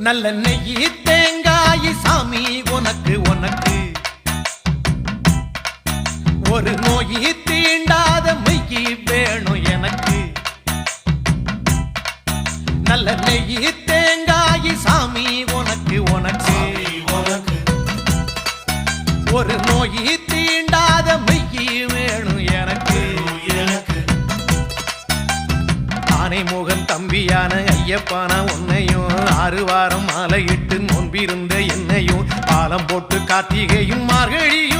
நல்ல நெய்யி தேங்காய் சாமி உனக்கு உனக்கு ஒரு நோயி தீண்டாத மெய்யி வேணும் எனக்கு நல்ல நெய்யி தேங்காய் சாமி உனக்கு உனக்கு ஒரு நோயி தீண்டாத மெய்யி வேணும் எனக்கு ஆனை முகன் தம்பியான ஐயப்பான உன்னையும் 6 வாரம் மாலையிட்டு நோன்பிருந்த என்னையும் பாலம் போட்டு கார்த்திகையும் மார்கழியும்